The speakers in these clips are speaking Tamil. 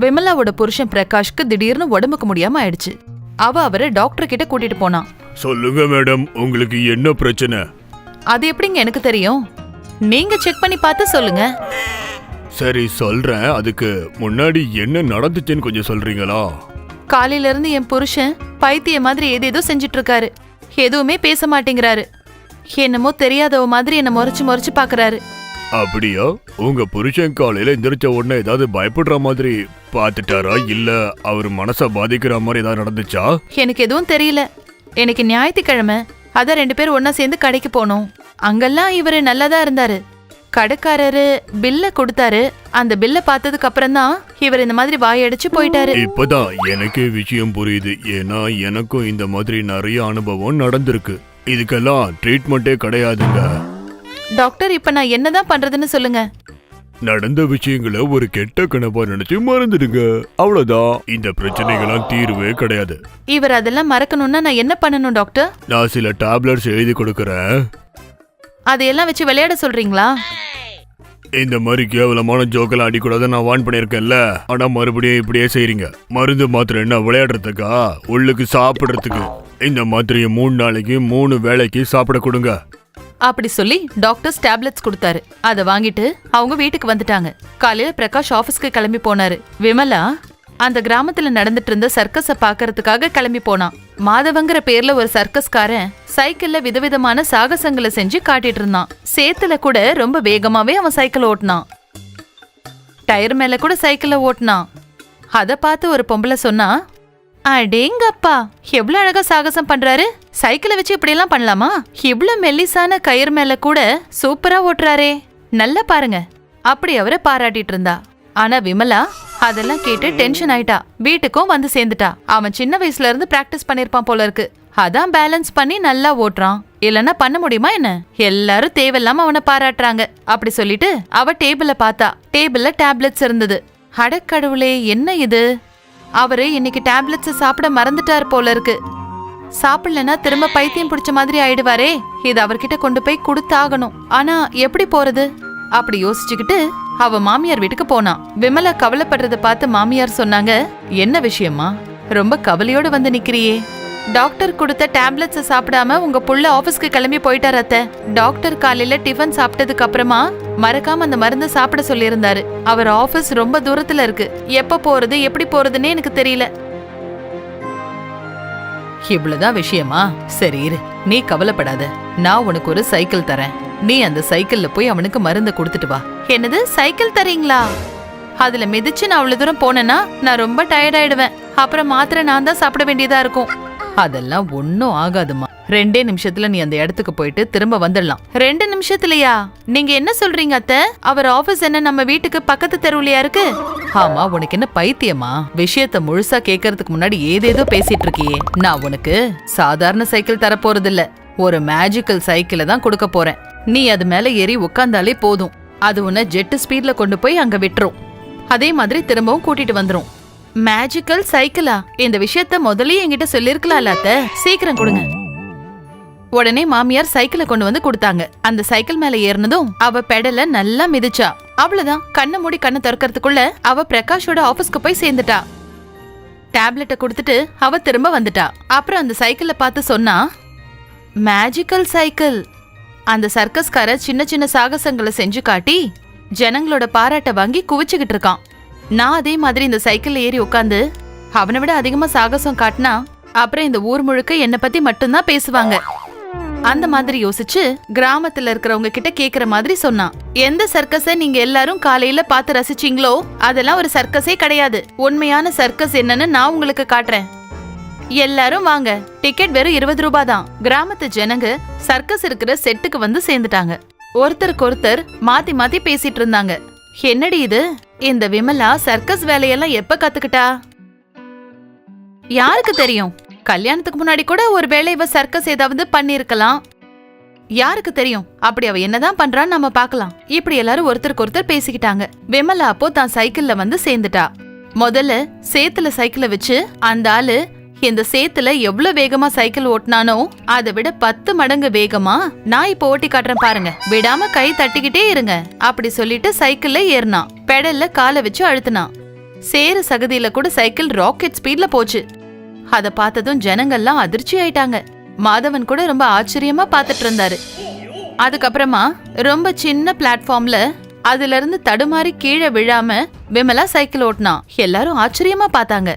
விமலாவோட புருஷன் பிரகாஷ்க்கு திடீர்னு உடம்புக்கு முடியாம ஆயிடுச்சு. அவரை டாக்டர் கிட்ட கூட்டிட்டு போனான். சொல்லுங்க மேடம், உங்களுக்கு என்ன பிரச்சனை? அது எப்படிங்க எனக்கு தெரியும்? நீங்க செக் பண்ணி பார்த்து சொல்லுங்க. சரி சொல்றேன். அதுக்கு முன்னாடி என்ன நடந்துச்சுன்னு கொஞ்சம் சொல்றீங்களா? காலையில இருந்து என் புருஷன் பைத்திய மாதிரி ஏதேதோ செஞ்சிட்டு இருக்காரு. எதுவுமே பேச மாட்டேங்கிறாரு. என்னமோ தெரியாதவ மாதிரி என்ன முறைச்சு முறைச்சு பாக்குறாரு. அப்படியா? உங்க புருஷன் காலையில எந்திரிச்ச உடனே ஏதாவது பயப்படுற மாதிரி பாத்துட்டாரா, இல்ல அவர் மனச பாதிக்கிற மாதிரி ஏதாவது நடந்துச்சா? எனக்கு எதுவும் தெரியல. எனக்கு ஞாயிற்றுக்கிழமை அதான் 2 பேரும் ஒன்னா சேர்ந்து கடைக்கு போனோம். அங்கெல்லாம் இவரு நல்லாதான் இருந்தாரு. கடைக்காரரு பில்ல கொடுத்தாரு. அந்த பில்ல பார்த்ததுக்கு அப்புறம் தான் இவர் இந்த மாதிரி வாயடிச்சு போயிட்டாரு. இப்பதான் எனக்கு விஷயம் புரியுது. ஏன்னா எனக்கும் இந்த மாதிரி நிறைய அனுபவம் நடந்திருக்கு. இதுக்கெல்லாம் ட்ரீட்மெண்டே கிடையாதுங்க. டாக்டர், இப்ப நான் என்னதான் பண்றதுன்னு சொல்லுங்க. நடந்த விஷயங்களை ஒரு கெட்ட கனவா நினைச்சு மறந்துடுங்க. அவ்வளவுதான். இந்த பிரச்சனைகளாம் தீர்வே கிடையாது. இவர் அதெல்லாம் மறக்கணும்னா நான் என்ன பண்ணணும் டாக்டர்? நான் சில டேப்லெட்ஸ் எழுதி கொடுக்கறேன். அதையெல்லாம் வச்சு விளையாட சொல்றீங்களா? இந்த மாதிரி கேவலமான ஜோக்கெல்லாம் அடிக்கூடாது நான் வான் பண்ணிருக்கேன்ல. ஆனா மறுபடியும் இப்படியே செய்றீங்க. மருந்து மாத்திரை என்ன விளையாடுறதுக்கா? உள்ளுக்கு சாப்பிடுறதுக்கு. இந்த மாத்திரையை 3 நாளைக்கு 3 வேளைக்கு சாப்பிட கொடுங்க. அப்படி சொல்லி டாக்டர் டேப்லெட்ஸ் கொடுத்தாரு. அதை வாங்கிட்டு அவங்க வீட்டுக்கு வந்துட்டாங்க. காலையில பிரகாஷ் ஆபீஸ்க்கு கிளம்பி போனாரு. விமலா அந்த கிராமத்துல நடந்துட்டு இருந்த சர்க்கஸ பாக்கறதுக்காக கிளம்பி போனான். மாதவங்கிற பேர்ல ஒரு சர்க்கஸ்காரன் சைக்கிள்ல விதவிதமான சாகசங்களை செஞ்சு காட்டிட்டு இருந்தான். சேத்துல கூட ரொம்ப வேகமாவே அவன் சைக்கிள் ஓட்டினான். டயர் மேல கூட சைக்கிள ஓட்டினான். அத பார்த்து ஒரு பொம்பளை சொன்னா, அடேங்கப்பா, எவ்வளவு அழகா சாகசம் பண்றாரு. சைக்கிளை வச்சு இப்படி எல்லாம் பண்ணலாமா? இவ்வளவு மெல்லிசான கயிறு மேல கூட சூப்பரா ஓட்டுறாரே, நல்லா பாருங்க. அப்படி அவரை பாராட்டிட்டு இருந்தா. ஆனா விமலா அதெல்லாம் கேட்டு டென்ஷன் ஆயிட்டா. வீட்டுக்கும் வந்து சேர்ந்துட்டா. அவன் சின்ன வயசுல இருந்து பிராக்டிஸ் பண்ணிருப்பான் போல இருக்கு. அதான் பேலன்ஸ் பண்ணி நல்லா ஓட்டுறான். இல்லன்னா பண்ண முடியுமா என்ன? எல்லாரும் தேவையில்லாம அவனை பாராட்டுறாங்க. அப்படி சொல்லிட்டு அவ டேபிள பார்த்தா. டேபிள்ல டேப்லெட்ஸ் இருந்தது. அடக்கடவுளே, என்ன இது? அவரு இன்னைக்கு டேப்லெட்ஸ் சாப்பிட மறந்துட்டாரு போல இருக்கு. சாப்பிடலன்னா திரும்ப பைத்தியம் பிடிச்ச மாதிரி ஆயிடுவாரே. இது அவர்கிட்ட கொண்டு போய் கொடுத்தாகணும். ஆனா எப்படி போறது? அப்படி யோசிச்சுக்கிட்டு அவ மாமியார் வீட்டுக்கு போனா. விமலா கவலைப்படுறத பார்த்து மாமியார் சொன்னாங்க, என்ன விஷயமா? ரொம்ப கவலையோட வந்து நிக்கிறியே. டாக்டர் கொடுத்த டேப்லெட்ஸ் சாப்பிடாம உங்க புள்ள ஆபீஸ்க்கு கிளம்பி போயிட்டார் அத்தை. டாக்டர் காலையில டிஃபன் சாப்பிட்டதுக்கு அப்புறமா மறக்காம அந்த மருந்து சாப்பிட சொல்லி இருந்தாரு. அவர் ஆபீஸ் ரொம்ப தூரத்துல இருக்கு. எப்ப போறது எப்படி போறதுன்னே எனக்கு தெரியல. இவ்வளவுதான் விஷயமா? சரி இரு, நீ கவலைப்படாத. நான் உனக்கு ஒரு சைக்கிள் தரேன். நீ அந்த சைக்கிள்ல போய் அவனுக்கு மருந்து கொடுத்துட்டு வா. என்னது, சைக்கிள் தரீங்களா? அதுல மிதிச்சு நான் அவ்வளவு தூரம் போனேன்னா நான் ரொம்ப டயர்ட் ஆயிடுவேன். அப்புறம் மாத்திரை நான் தான் சாப்பிட வேண்டியதா இருக்கும். அதெல்லாம் ஒன்னும் ஆகாதுமா. 2 நிமிஷத்துல நீ அந்த இடத்துக்கு போயிட்டு திரும்ப வந்துடலாம். 2 நிமிஷத்துலயா? நீங்க என்ன சொல்றீங்க அத்தை? அவர் ஆபீஸ் என்ன நம்ம வீட்டுக்கு பக்கத்து தெருவுலயா இருக்கு? ஆமா, உனக்கு என்ன பைத்தியமா? விஷயத்த முழுசா கேட்கறதுக்கு முன்னாடி ஏதேதோ பேசிட்டு இருக்கியே. நான் உனக்கு சாதாரண சைக்கிள் தர போறது இல்ல, ஒரு மேஜிக்கல் சைக்கிளை தான் கொடுக்க போறேன். நீ அது மேல ஏறி உட்கார்ந்தாலே போதும். அது உன்னை ஜெட் ஸ்பீட்ல கொண்டு போய் அங்க விட்டுரும். அதே மாதிரி திரும்பவும் கூட்டிட்டு வந்துரும். மேஜிக்கல் சைக்கிளா? இந்த விஷயத்த முதல்லயே என்கிட்ட சொல்லிருக்கலாம்ல அத்தை. சீக்கிரம் கொடுங்க. உடனே மாமியார் சைக்கிளை கொண்டு வந்து கொடுத்தாங்க. அந்த சைக்கிள் மேல ஏறினதும் அவ பெடல நல்லா மிதிச்சா. அவ்வளவுதான். கண்ணை மூடி கண்ணை திறக்கிறதுக்குள்ள அவ பிரகாஷோட ஆபீஸ்க்கு போய் சேர்ந்துட்டா. டேப்லெட்டை கொடுத்துட்டு அவ திரும்ப வந்துட்டா. அப்புறம் அந்த சைக்கிளை பார்த்து சொன்னா, மேஜிக்கல் சைக்கிள். அந்த சர்க்கஸ்கார சின்ன சின்ன சாகசங்களை செஞ்சு காட்டி ஜனங்களோட பாராட்ட வாங்கி குவிச்சுக்கிட்டு இருக்கான். நான் அதே மாதிரி இந்த சைக்கிள்ல ஏறி உட்காந்து அவனை விட அதிகமா சாகசம் காட்டினா அப்புறம் இந்த ஊர் முழுக்க என்னை பத்தி மட்டும்தான் பேசுவாங்க. அந்த மாதிரி யோசிச்சு கிராமத்துல இருக்கிறவங்க கிட்ட கேக்குற மாதிரி சொன்னான். எந்த சர்க்கஸை நீங்க எல்லாரும் காலையில பார்த்து ரசிச்சீங்களோ அதெல்லாம் ஒரு சர்க்கஸே கிடையாது. உண்மையான சர்க்கஸ் என்னன்னு நான் உங்களுக்கு காட்டுறேன். எல்லாரும் வாங்க. டிக்கெட் வெறும் 20 ரூபாய் தான். கிராமத்து ஜனங்க சர்க்கஸ் இருக்கிற செட்டுக்கு வந்து சேர்ந்துட்டாங்க. ஒருத்தருக்கு ஒருத்தர் மாத்தி மாத்தி பேசிட்டு இருந்தாங்க. என்னடி இது? இந்த விமலா சர்க்கஸ் வேலையெல்லாம் எப்ப கத்துக்கிட்டா? யாருக்கு தெரியும்? கல்யாணத்துக்கு முன்னாடி கூட ஒரு வேளை இவ சர்க்கஸ் ஏதாவது பண்ணிருக்கலாம். யாருக்கு தெரியும்? அப்படி அவ என்னதான் பண்றான்னு நம்ம பாக்கலாம். இப்படி எல்லாரும் ஒருத்தருக்கு ஒருத்தர் பேசிக்கிட்டாங்க. விமலா அப்போ தான் சைக்கிள்ல வந்து சேர்ந்துட்டா. முதல்ல சேத்துல சைக்கிளை வச்சு அந்த ஆளு இந்த சேத்துல எவ்வளவு வேகமா சைக்கிள் ஓட்டினானோ அதை விட 10 மடங்கு வேகமா நான் இப்ப ஓட்டி காட்டுறேன் பாருங்க. விடாம கை தட்டிக்கிட்டே இருங்க. அப்படி சொல்லிட்டு சைக்கிள்ல ஏறினான். பெடல்ல காலை வச்சு அழுத்தினான். சேரு சகதியில கூட சைக்கிள் ராக்கெட் ஸ்பீட்ல போச்சு. அத பார்த்ததும் ஜனங்கள்லாம் அதிர்ச்சி ஆயிட்டாங்க. மாதவன் கூட ரொம்ப ஆச்சரியமா பாத்துட்டு இருந்தாரு. அதுக்கப்புறமா ரொம்ப சின்ன பிளாட்ஃபார்ம்ல அதுல இருந்து தடுமாறி கீழே விழாம விமலா சைக்கிள் ஓட்டினா. எல்லாரும் ஆச்சரியமா பார்த்தாங்க.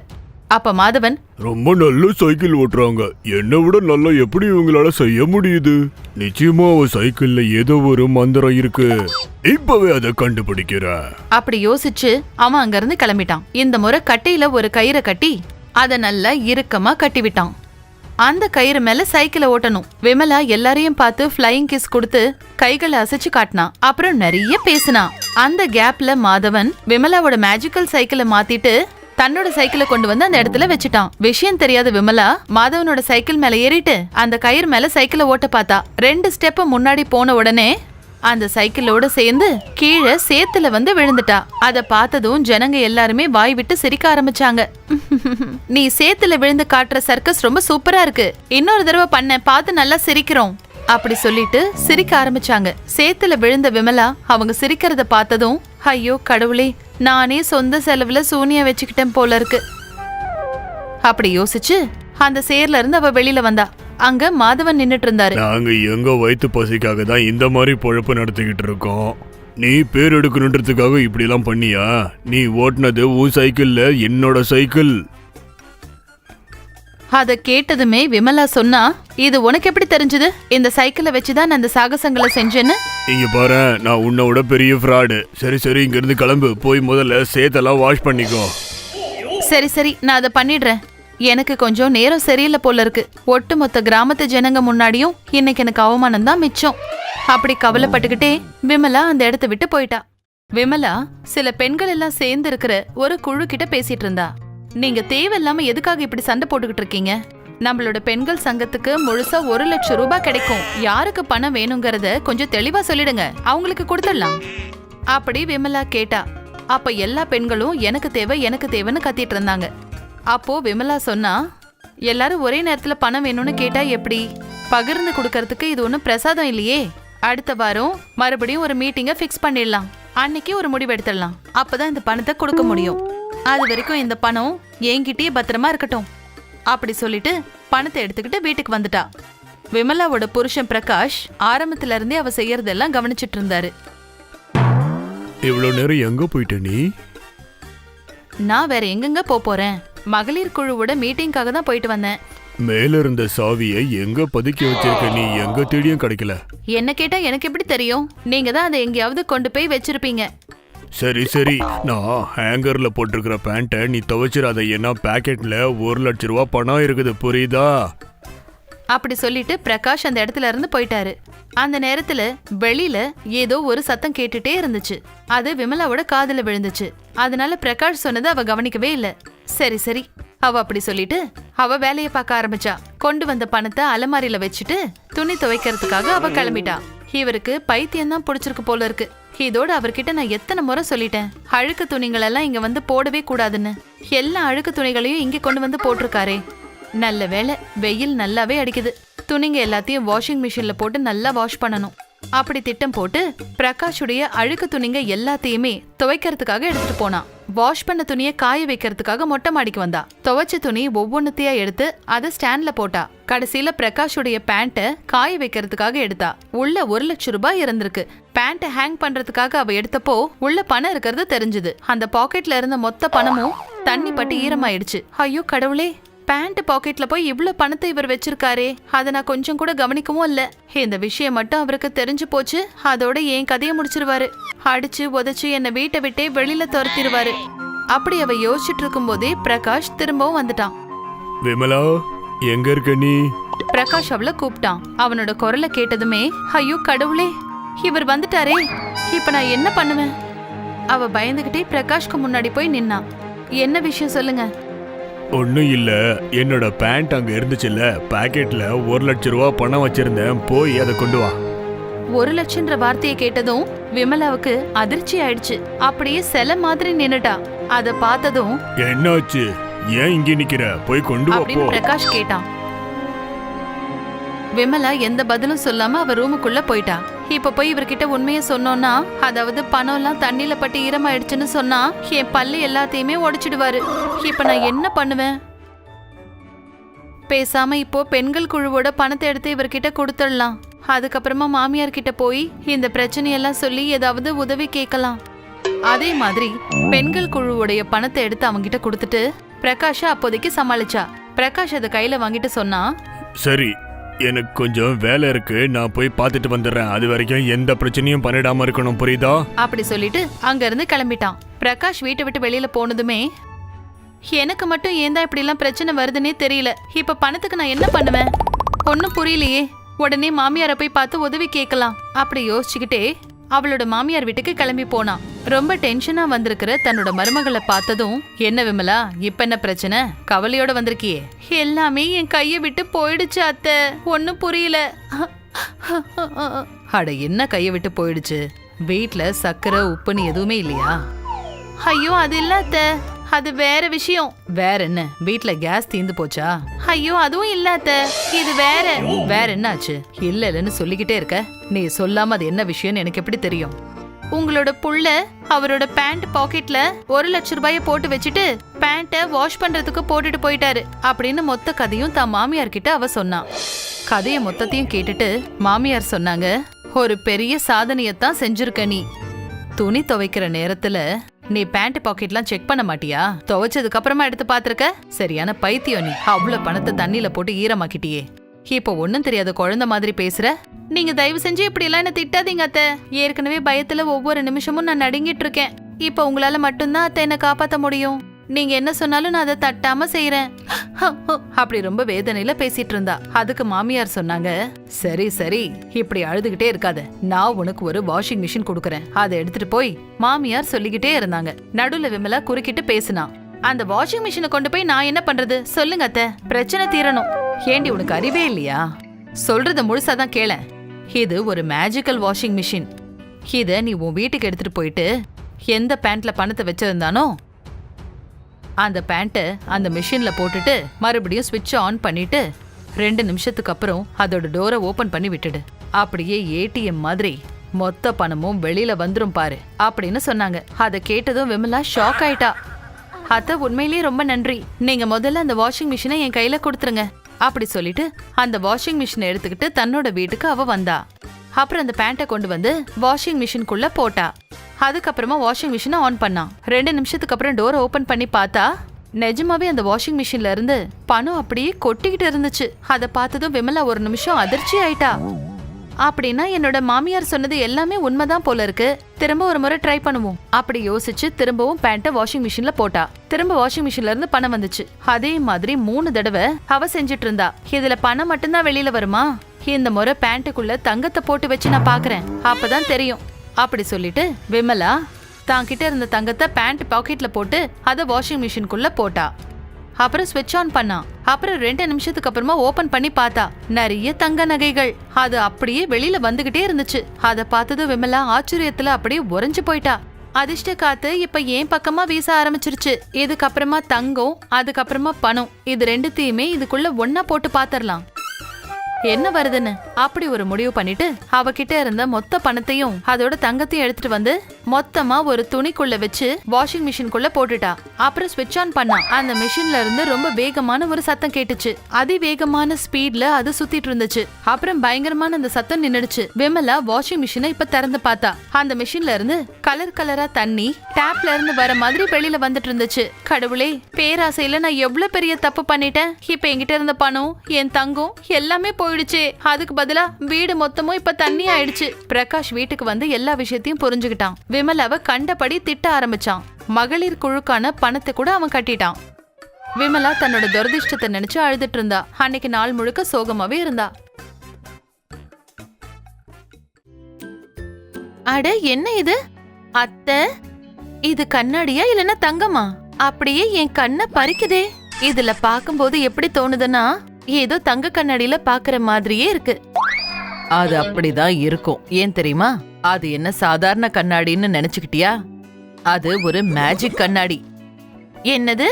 அப்ப மாதவன், ரொம்ப நல்ல சைக்கிள் ஓட்டுறாங்க, என்னை விட நல்லா எப்படி இவங்களால செய்ய முடியுது? நிச்சயமா அவ சைக்கிள்ல ஏதோ ஒரு மந்திரம் இருக்கு, இப்பவே அதை கண்டுபிடிக்கிற அப்படி யோசிச்சு அவன் அங்க இருந்து கிளம்பிட்டான். இந்த முறை கட்டையில ஒரு கயிறை கட்டி அத நல்லா இறுக்கமா கட்டிவிட்டான். அந்த கயிறு மேல சைக்கிளை ஓட்டணும். விமலா எல்லாரையும் பார்த்து ஃப்ளையிங் கிஸ் கொடுத்து கைகளை அசைச்சு காட்டினான். அப்புறம் நிறைய பேசினான். அந்த கேப்ல மாதவன் விமலாவோட மேஜிக்கல் சைக்கிளை மாத்திட்டு தன்னோட சைக்கிளை கொண்டு வந்து அந்த இடத்துல வச்சுட்டான். விஷயம் தெரியாத விமலா மாதவனோட சைக்கிள் மேல ஏறிட்டு அந்த கயிறு மேல சைக்கிளை ஓட்ட பார்த்தா. 2 ஸ்டெப் முன்னாடி போன உடனே அந்த சைக்கிளோட சேர்ந்து கீழே சேத்துல வந்து விழுந்துட்டா. அத பார்த்ததும் ஜனங்க எல்லாருமே வாய் விட்டு சிரிக்க ஆரம்பிச்சாங்க. நீ சேத்துல விழுந்து காட்டுற சர்க்கஸ் ரொம்ப சூப்பரா இருக்கு, இன்னொரு தடவை பண்ண, பார்த்து நல்லா சிரிக்கிறோம் அப்படி சொல்லிட்டு சிரிக்க ஆரம்பிச்சாங்க. சேத்துல விழுந்த விமலா அவங்க சிரிக்கிறத பார்த்ததும், ஐயோ கடவுளே, நானே சொந்த செலவுல சூனிய வச்சுக்கிட்டேன் போல இருக்கு அப்படி யோசிச்சு அந்த சேர்ல இருந்து அவ வெளியில வந்தா. அங்க மாதவன் நின்னுட்டு இருந்தாரு. நாங்க எங்க வயிற்று பசிக்காக தான் இந்த மாதிரி பொழப்பு நடத்திக்கிட்டு இருக்கோம். நீ பேர் எடுக்கணுன்றதுக்காக இப்படி எல்லாம் பண்ணியா? நீ ஓட்டுனது உன் சைக்கிள்ல, என்னோட சைக்கிள். அத கேட்டதுமே விமலா சொன்னா, இது உனக்கு எப்படி தெரிஞ்சது? இந்த சைக்கிளை வச்சுதான் நான் அந்த சாகசங்களை செஞ்சேன்னு. இங்க பாரு, நான் உன்னோட பெரிய ஃப்ராடு. சரி சரி, இங்க இருந்து கிளம்பு, போய் முதல்ல சேத்தெல்லாம் வாஷ் பண்ணிக்கோ. சரி சரி, நான் அதை பண்ணிடுறேன். எனக்கு கொஞ்சம் நேரம் சரியில்லை போல இருக்கு. ஒட்டுமொத்த கிராமத்து ஜனங்க முன்னாடியும் இன்னைக்கு எனக்கு அவமானம் தான் மிச்சம். அப்படி கவலைப்பட்டுக்கிட்டே விமலா அந்த இடத்த விட்டு போயிட்டா. விமலா சில பெண்கள் எல்லாம் சேர்ந்து இருக்கிற ஒரு குழு கிட்ட பேசிட்டு இருந்தா. நீங்க தேவையில்லாம எதுக்காக இப்படி சண்டை போட்டுக்கிட்டு இருக்கீங்க? நம்மளோட பெண்கள் சங்கத்துக்கு முழுசா 1 லட்சம் ரூபாய் கிடைக்கும். யாருக்கு பணம் வேணுங்கிறத கொஞ்சம் தெளிவா சொல்லிடுங்க, அவங்களுக்கு கொடுத்துடலாம் அப்படி விமலா கேட்டா. அப்ப எல்லா பெண்களும் எனக்கு தேவை எனக்கு தேவைன்னு கத்திட்டு இருந்தாங்க. அப்போ விமலா சொன்னா, எல்லாரும் ஒரே நேரத்துல பணம் வேணும்னு கேட்டா எப்படி? பகிர்ந்து கொடுக்கறதுக்கு இது ஒன்றும் பிரசாதம் இல்லையே. அடுத்த வாரம் மறுபடியும் ஒரு மீட்டிங்கை ஃபிக்ஸ் பண்ணிடலாம். அன்னைக்கு ஒரு முடிவு எடுத்துடலாம். அப்பதான் இந்த பணத்தை கொடுக்க முடியும். அது வரைக்கும் இந்த பணம் என்கிட்டயே பத்திரமா இருக்கட்டும் அப்படி சொல்லிட்டு பணத்தை எடுத்துக்கிட்டு வீட்டுக்கு வந்துட்டா. விமலாவோட புருஷன் பிரகாஷ் ஆரம்பத்துல இருந்தே அவ செய்யறதெல்லாம் கவனிச்சிட்டு இருந்தாரு. இவ்வளவு நேரம் எங்க போயிட்ட நீ? நான் வேற எங்கெங்க போறேன், மகளிர் குழுவோட மீட்டிங்காக தான் போயிட்டு வந்தேன். மேல இருந்த சாவியை எங்க பதுக்கி வச்சிருக்க? நீ எங்க தேடியும் கிடைக்கல. என்ன கேட்டா எனக்கு எப்படி தெரியும்? நீங்க தான் அதை எங்கேயாவது கொண்டு போய் வச்சிருப்பீங்க. சரி சரி, நான் ஹேங்கர்ல போட்டிருக்கிற பேண்ட்டை நீ துவைச்சிடாத, ஏன்னா பேக்கெட்ல 1 லட்சம் ரூபாய் பணம் இருக்குது, புரியுதா? அப்படி சொல்லிட்டு பிரகாஷ் அந்த இடத்துல இருந்து போயிட்டாரு. அந்த நேரத்துல வெளியில ஏதோ ஒரு சத்தம் கேட்டுட்டே இருந்துச்சு. அது விமலாவோட காதுல விழுந்துச்சு. அதனால பிரகாஷ் சொன்னதை அவ கவனிக்கவே இல்ல. சரி சரி, அவ அப்படி சொல்லிட்டு அவ வேலைய பார்க்க ஆரம்பிச்சா. கொண்டு வந்த பணத்தை அலமாரியில வச்சுட்டு துணி துவைக்கிறதுக்காக அவ கிளம்பிட்டா. இவருக்கு பைத்தியம் தான் பிடிச்சிருக்கு போல இருக்கு. இதோட அவர்கிட்ட நான் எத்தனை முறை சொல்லிட்டேன், அழுக்கு துணிகள் எல்லாம் இங்க வந்து போடவே கூடாதுன்னு. எல்லா அழுக்கு துணிகளையும் இங்க கொண்டு வந்து போட்டிருக்காரே. நல்ல வேலை, வெயில் நல்லாவே அடிக்குது. துணிங்க எல்லாத்தையும் வாஷிங் மிஷின்ல போட்டு நல்லா வாஷ் பண்ணணும். அப்படி திட்டம் போட்டு பிரகாஷுடைய அழுக்கு துணிங்க எல்லாத்தையுமே துவைக்கிறதுக்காக எடுத்துட்டு போனான். வாஷ் பண்ண துணியை காய வைக்கிறதுக்காக மொட்டை மாடிக்கு வந்தா. துவைச்ச துணி ஒவ்வொன்னுத்தையா எடுத்து அதை ஸ்டாண்ட்ல போட்டா. கடைசியில பிரகாஷுடைய பேண்ட்டை காய வைக்கிறதுக்காக எடுத்தா. உள்ள 1 லட்சம் ரூபாய் இருந்திருக்கு. பேண்ட்டை ஹேங் பண்றதுக்காக அவ எடுத்தப்போ உள்ள பணம் இருக்கிறது தெரிஞ்சது. அந்த பாக்கெட்ல இருந்த மொத்த பணமும் தண்ணி பட்டு ஈரமாயிடுச்சு. ஐயோ கடவுளே, பேண்ட் பாக்கெட்ல போய் இவ்வளவு பணத்தை இவர் வச்சிருக்காரே, அதை நான் கொஞ்சம் கூட கவனிக்கவும் இல்ல. இந்த விஷயம் மட்டும் அவருக்கு தெரிஞ்சு போச்சு, அதோட என் கதையை முடிச்சிருவாரு. அடிச்சு உதச்சு என்னை வீட்டை விட்டே வெளியில துரத்திடுவாரு. அப்படி அவ யோசிச்சுட்டு இருக்கும் போதே பிரகாஷ் திரும்பவும் வந்துட்டான். விமலா, எங்க இருக்க நீ? பிரகாஷ் அவளை கூப்பிட்டான். அவனோட குரலை கேட்டதுமே, ஐயோ கடவுளே, இவர் வந்துட்டாரே, இப்ப நான் என்ன பண்ணுவேன்? அவ பயந்துகிட்டே பிரகாஷ்க்கு முன்னாடி போய் நின்னா. என்ன விஷயம் சொல்லுங்க. ஒன்னும் இல்ல, என்னோட பேண்ட் அங்க இருந்துச்சுல்ல, பாக்கெட்ல 1 லட்சம் ரூபாய் பணம் வச்சிருந்தேன், போய் அதை கொண்டு வா. 1 லட்சம்ன்ற வார்த்தையை கேட்டதும் விமலாவுக்கு அதிர்ச்சி ஆயிடுச்சு. அப்படியே சில மாதிரி நின்னுட்டா. அத பார்த்ததும், என்னாச்சு, ஏன் இங்க நிக்கிற, போய் கொண்டு வா போ பிரகாஷ் கேட்டான். விமலா எந்த பதிலும் சொல்லாம அவ ரூமுக்குள்ள போயிட்டா. இப்ப போய் இவர்கிட்ட உண்மைய சொன்னோம்னா, அதாவது பணம் எல்லாம் தண்ணியில பட்டு ஈரமாயிடுச்சுன்னு சொன்னா என் பல்லு எல்லாத்தையுமே உடைச்சிடுவாரு. இப்ப நான் என்ன பண்ணுவேன்? பேசாம இப்போ பெண்கள் குழுவோட பணத்தை எடுத்து இவர்கிட்ட கொடுத்துடலாம். அதுக்கப்புறமா மாமியார் கிட்ட போய் இந்த பிரச்சனையெல்லாம் சொல்லி ஏதாவது உதவி கேட்கலாம். அதே மாதிரி பெண்கள் குழுவுடைய பணத்தை எடுத்து அவங்கிட்ட கொடுத்துட்டு பிரகாஷா அப்போதைக்கு சமாளிச்சா. பிரகாஷ் அதை கையில வாங்கிட்டு சொன்னா, சரி, எனக்கு கொஞ்சம் வேலை இருக்கு, நான் போய் பார்த்துட்டு வந்துடுறேன். அது வரைக்கும் எந்த பிரச்சனையும் பண்ணிடாம இருக்கணும், புரியுதா? அப்படி சொல்லிட்டு அங்க இருந்து கிளம்பிட்டான். பிரகாஷ் வீட்டை விட்டு வெளியில போனதுமே, எனக்கு மட்டும் ஏன் தான் இப்படி எல்லாம் பிரச்சனை வருதுன்னே தெரியல. இப்ப பணத்துக்கு நான் என்ன பண்ணுவேன்? ஒன்னும் புரியலையே. உடனே மாமியாரை போய் பார்த்து உதவி கேட்கலாம் அப்படி யோசிச்சுக்கிட்டே அவளோட மாமியார் வீட்டுக்கு கிளம்பி போனான். ரொம்ப டென்ஷனா வந்திருக்கிற தன்னோட மருமகளை பார்த்ததும், என்ன விமலா, இப்ப என்ன பிரச்சனை? கவலையோட வந்திருக்கியே? எல்லாமே என் கையை விட்டு போயிடுச்சு அத்தை, ஒன்னும் புரியல. அட, என்ன கையை விட்டு போயிடுச்சு? வீட்ல சக்கரை உப்புன்னு எதுவுமே இல்லையா? ஐயோ, அது இல்ல அத்தை, அது வேற விஷயம். வேற என்ன? வீட்ல கேஸ் தீந்து போச்சா? ஐயோ, அதுவும் இல்ல அத்தை, இது வேற. வேற என்ன ஆச்சு? இல்லன்னு சொல்லிக்கிட்டே இருக்க. நீ சொல்லாம அது என்ன விஷயம்னு எனக்கு எப்படி தெரியும்? உங்களோட புள்ள அவரோட பேண்ட் பாக்கெட்ல 1,00,000 ரூபாய போட்டு வச்சுட்டு பேண்ட வாஷ் பண்றதுக்கு போட்டுட்டு போயிட்டாரு அப்படின்னு மொத்த கதையும் தான் மாமியார் கிட்ட அவ சொன்னான். கதைய மொத்தத்தையும் கேட்டுட்டு மாமியார் சொன்னாங்க, ஒரு பெரிய சாதனையத்தான் செஞ்சிருக்க நீ. துணி துவைக்கிற நேரத்துல நீ பேண்ட் பாக்கெட்லாம் செக் பண்ண மாட்டியா? துவைச்சதுக்கு அப்புறமா எடுத்து பாத்துருக்க. சரியான பைத்தியம் நீ. அவ்வளவு பணத்தை தண்ணியில போட்டு ஈரமாக்கிட்டியே. இப்ப ஒண்ணும் தெரியாத குழந்தை மாதிரி பேசுற. நீங்க தயவு செஞ்சு இப்படி எல்லாம் என்ன திட்டாதீங்க அத்தை. ஏற்கனவே பயத்துல ஒவ்வொரு நிமிஷமும் நான் நடுங்கிட்டு இருக்கேன். இப்ப உங்களால மட்டும்தான் அத்தை என்ன காப்பாத்த முடியும். நீங்க என்ன சொன்னாலும் நான் அதை தட்டாம செய்யறேன். அப்படி ரொம்ப வேதனையில பேசிட்டு இருந்தா. அதுக்கு மாமியார் சொன்னாங்க, சரி சரி, இப்படி அழுதுகிட்டே இருக்காத. நான் உனக்கு ஒரு வாஷிங் மிஷின் கொடுக்கறேன், அதை எடுத்துட்டு போய். மாமியார் சொல்லிக்கிட்டே இருந்தாங்க. நடுவுல விமலா குறுக்கிட்டு பேசினா, அந்த வாஷிங் மிஷினை கொண்டு போய் நான் என்ன பண்றது? சொல்லுங்க அத்தை, பிரச்சனை தீரணும். ஏண்டி, உனக்கு அறிவே இல்லையா? சொல்றத முழுசாதான் கேள. இது ஒரு மேஜிக்கல் வாஷிங் மிஷின். இத நீ உன் வீட்டுக்கு எடுத்துட்டு போயிட்டு எந்த பேண்ட்ல பணத்தை வச்சிருந்தானோ அந்த பேண்ட்டை அந்த மிஷின்ல போட்டுட்டு மறுபடியும் ஸ்விட்ச் ஆன் பண்ணிட்டு 2 நிமிஷத்துக்கு அப்புறம் அதோட டோரை ஓபன் பண்ணி விட்டுடு. அப்படியே ஏடிஎம் மாதிரி மொத்த பணமும் வெளியில வந்துரும் பாரு அப்படின்னு சொன்னாங்க. அதை கேட்டதும் விமலா ஷாக் ஆயிட்டா. அத்தை, உண்மையிலேயே ரொம்ப நன்றி. நீங்க முதல்ல அந்த வாஷிங் மிஷினை என் கையில கொடுத்துருங்க அப்படி சொல்லிட்டு அந்த வாஷிங் மிஷினை எடுத்துக்கிட்டு தன்னோட வீட்டுக்கு அவ வந்தா. அப்புறம் அந்த பேண்ட்டை கொண்டு வந்து வாஷிங் மிஷின்குள்ள போட்டா. அதுக்கப்புறமா வாஷிங் மிஷினை ஆன் பண்ணான். 2 நிமிஷத்துக்கு அப்புறம் டோரை ஓபன் பண்ணி பார்த்தா நிஜமாவே அந்த வாஷிங் மிஷின்ல இருந்து பணம் அப்படியே கொட்டிக்கிட்டு இருந்துச்சு. அதை பார்த்ததும் விமலா ஒரு நிமிஷம் அதிர்ச்சி ஆயிட்டா. அப்படின்னா என்னோட மாமியார் சொன்னது எல்லாமே உண்மைதான் போல இருக்கு. திரும்ப ஒரு முறை ட்ரை பண்ணுவோம் அப்படி யோசிச்சு திரும்பவும் பேண்ட்டை வாஷிங் மிஷின்ல போட்டா. திரும்ப வாஷிங் மிஷின்ல இருந்து பணம் வந்துச்சு. அதே மாதிரி 3 தடவை அவ செஞ்சுட்டு இருந்தா. இதுல பணம் மட்டும்தான் வெளியில வருமா? இந்த முறை பேண்ட்டுக்குள்ள தங்கத்தை போட்டு வச்சு நான் பாக்குறேன், அப்பதான் தெரியும் அப்படி சொல்லிட்டு விமலா தான் கிட்ட இருந்த தங்கத்தை பேண்ட் பாக்கெட்ல போட்டு அதை வாஷிங் மிஷின்குள்ள போட்டா. அப்புறம் ஸ்விட்ச் ஆன் பண்ணா. அப்புறம் 2 நிமிஷத்துக்கு அப்புறமா ஓபன் பண்ணி பார்த்தா நிறைய தங்க நகைகள் அது அப்படியே வெளியில வந்துகிட்டே இருந்துச்சு. அதை பார்த்ததும் விமலா ஆச்சரியத்துல அப்படியே உறைஞ்சு போயிட்டா. அதிர்ஷ்ட காத்து இப்ப ஏன் பக்கமா வீச ஆரம்பிச்சிருச்சு. இதுக்கப்புறமா தங்கம், அதுக்கப்புறமா பணம், இது ரெண்டுத்தையுமே இதுக்குள்ள ஒன்னா போட்டு பாத்திரலாம் என்ன வருதுன்னு அப்படி ஒரு முடிவு பண்ணிட்டு அவகிட்ட இருந்த மொத்த பணத்தையும் அதோட தங்கத்தையும் எடுத்துட்டு வந்து மொத்தமா ஒரு துணிக்குள்ள வச்சு வாஷிங் மிஷின்குள்ள போட்டுட்டா. அப்புறம் ஸ்விட்ச் ஆன் பண்ணா. அந்த மிஷின்ல இருந்து ரொம்ப வேகமான ஒரு சத்தம் கேட்டுச்சு. அதிவேகமான ஸ்பீட்ல அது சுத்திட்டு இருந்துச்சு. அப்புறம் பயங்கரமான அந்த சத்தம் நின்னுடுச்சு. விமலா வாஷிங் மிஷினை இப்ப திறந்து பார்த்தா. அந்த மிஷின்ல இருந்து கலர் கலரா தண்ணி டேப்ல இருந்து வர மாதிரி வெளியில வந்துட்டு இருந்துச்சு. கடவுளே, பேராசையில நான் எவ்வளவு பெரிய தப்பு பண்ணிட்டேன். இப்ப என்கிட்ட இருந்த பணம், என் தங்கம் எல்லாமே போயிடுச்சு. அதுக்கு பதிலா வீடு மொத்தமும் இப்ப தண்ணி ஆயிடுச்சு. பிரகாஷ் வீட்டுக்கு வந்து எல்லா விஷயத்தையும் புரிஞ்சுக்கிட்டான். விமலாவை கண்டபடி திட்ட ஆரம்பிச்சான். மகளிர் குழுக்கான பணத்தை கூட அவன் கட்டிட்டான். விமலா தன்னோட துரதிஷ்டத்தை நினைச்சு அழுதுட்டு இருந்தா. அன்னைக்கு நாள் முழுக்க சோகமாவே இருந்தா. அட, என்ன இது அத்தை? இது கண்ணாடியா இல்லன்னா தங்கமா? அப்படியே என் கண்ணை பறிக்குதே. இதுல பாக்கும்போது எப்படி தோணுதுன்னா ஏதோ தங்க கண்ணாடியில பாக்குற மாதிரியே இருக்கு. அது அப்படிதான் இருக்கும். ஏன் தெரியுமா? அது என்ன சாதாரண கண்ணாடின்னு நினைச்சுக்கிட்டியா? அது ஒரு மேஜிக் கண்ணாடி. என்னது?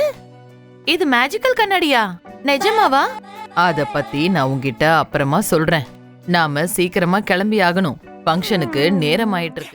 இது மேஜிக்கல் கண்ணாடியா? நிஜமாவா? அத பத்தி நான் உன்கிட்ட அப்புறமா சொல்றேன். நாம சீக்கிரமா கிளம்பி ஆகணும். ஃபங்க்ஷனுக்கு நேரம் ஆயிட்டு இருக்கு.